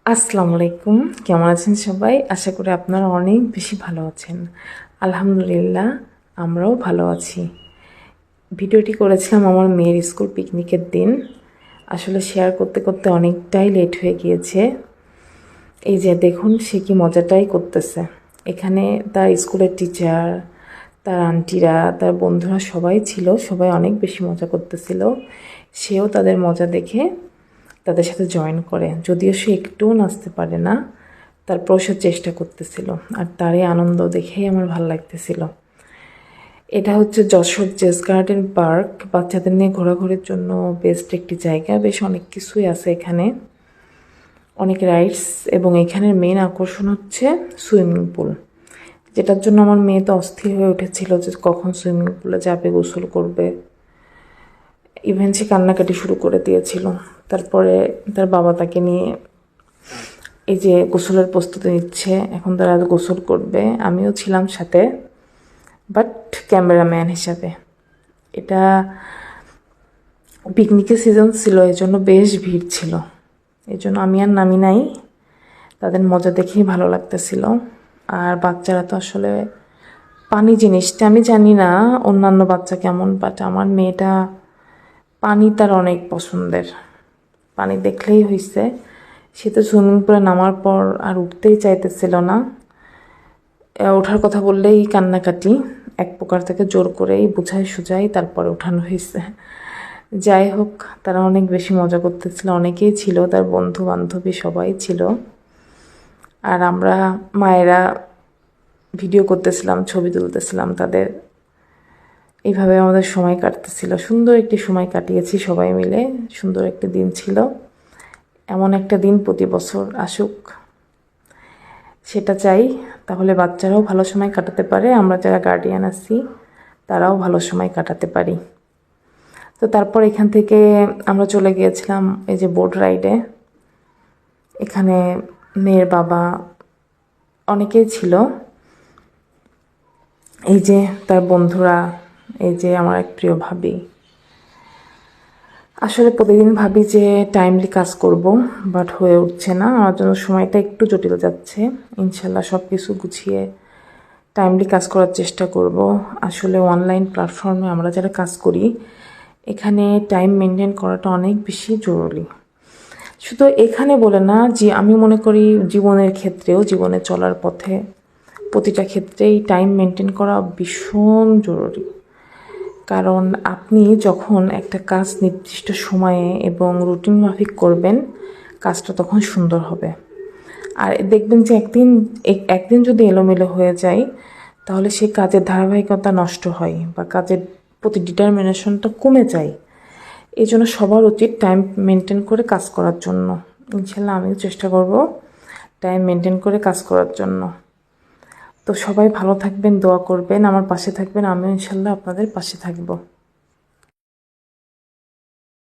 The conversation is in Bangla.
আসসালামু আলাইকুম। কেমন আছেন সবাই? আশা করি আপনারা অনেক বেশি ভালো আছেন। আলহামদুলিল্লাহ, আমরাও ভালো আছি। ভিডিওটি করেছিলাম আমার মেয়ের স্কুল পিকনিকের দিন। আসলে শেয়ার করতে করতে অনেকটাই লেট হয়ে গিয়েছে। এই যে দেখুন, সে কি মজাটাই করতেছে। এখানে তার স্কুলের টিচার, তার আন্টিরা, তার বন্ধুরা সবাই ছিল। সবাই অনেক বেশি মজা করতেছিল। সেও তাদের মজা দেখে তাদের সাথে জয়েন করে। যদিও সে একটুও নাচতে পারে না, তারপর সে চেষ্টা করতেছিল। আর তার এই আনন্দ দেখেই আমার ভালো লাগতেছিল। এটা হচ্ছে যশোর জেস গার্ডেন পার্ক। বাচ্চাদের নিয়ে ঘোরাঘুরির জন্য বেস্ট একটি জায়গা। বেশ অনেক কিছুই আছে এখানে, অনেক রাইডস, এবং এখানের মেন আকর্ষণ হচ্ছে সুইমিং পুল, যেটার জন্য আমার মেয়ে তো অস্থির হয়ে উঠেছিল যে কখন সুইমিং পুলে যাবে, গোসল করবে। ইভেন সে কান্নাকাটি শুরু করে দিয়েছিল। তারপরে তার বাবা তাকে নিয়ে এই যে গোসলের প্রস্তুতি নিচ্ছে। এখন তারা গোসল করবে, আমিও ছিলাম সাথে, বাট ক্যামেরাম্যান হিসাবে। এটা পিকনিকের সিজন ছিল, এই জন্য বেশ ভিড় ছিল। এই জন্য আমি আর নামি নাই। তাদের মজা দেখেই ভালো লাগতেছিল। আর বাচ্চারা তো আসলে পানি জিনিসটা আমি জানি না অন্যান্য বাচ্চা কেমন, বাট আমার মেয়েটা পানি তার অনেক পছন্দের। পানি দেখলেই হয়েছে। সে তো সুইমিং পুলে নামার পর আর উঠতেই চাইতেছিল না। ওঠার কথা বললেই কান্নাকাটি। এক প্রকার থেকে জোর করেই বুঝাই সুঝাই তারপরে উঠানো হয়েছে। যাই হোক, তারা অনেক বেশি মজা করতেছিল। অনেকেই ছিল, তার বন্ধু বান্ধবী সবাই ছিল। আর আমরা মায়েরা ভিডিও করতেছিলাম, ছবি তুলতেছিলাম তাদের। এইভাবে আমাদের সময় কাটতেছিল। সুন্দর একটি সময় কাটিয়েছি সবাই মিলে। সুন্দর একটি দিন ছিল। এমন একটা দিন প্রতি বছর আসুক, সেটা চাই। তাহলে বাচ্চারাও ভালো সময় কাটাতে পারে, আমরা যারা গার্ডিয়ান আছি তারাও ভালো সময় কাটাতে পারি। তো তারপর এখান থেকে আমরা চলে গিয়েছিলাম এই যে বোট রাইডে। এখানে মেয়ের বাবা অনেকেই ছিল। এই যে তার বন্ধুরা, এই যে আমার এক প্রিয় ভাবি। আসলে প্রতিদিন ভাবি যে টাইমলি কাজ করব, বাট হয়ে উঠছে না। আমার জন্য সময়টা একটু জটিল যাচ্ছে। ইনশাল্লাহ সব কিছু গুছিয়ে টাইমলি কাজ করার চেষ্টা করব। আসলে অনলাইন প্ল্যাটফর্মে আমরা যারা কাজ করি, এখানে টাইম মেনটেন করাটা অনেক বেশি জরুরি। শুধু এখানে বলে না, যে আমি মনে করি জীবনের ক্ষেত্রেও, জীবনে চলার পথে প্রতিটা ক্ষেত্রেই টাইম মেনটেন করা ভীষণ জরুরি। কারণ আপনি যখন একটা কাজ নির্দিষ্ট সময়ে এবং রুটিন মাফিক করবেন, কাজটা তখন সুন্দর হবে। আর দেখবেন যে একদিন যদি এলোমেলো হয়ে যায়, তাহলে সেই কাজের ধারাবাহিকতা নষ্ট হয় বা কাজের প্রতি ডিটারমিনেশনটা কমে যায়। এই জন্য সবার উচিত টাইম মেনটেন করে কাজ করার জন্য। ইনশাল্লাহ আমিও চেষ্টা করব টাইম মেনটেন করে কাজ করার জন্য। তো সবাই ভালো থাকবেন, দোয়া করবেন, আমার পাশে থাকবেন। আমিও ইনশাল্লাহ আপনাদের পাশে থাকবো।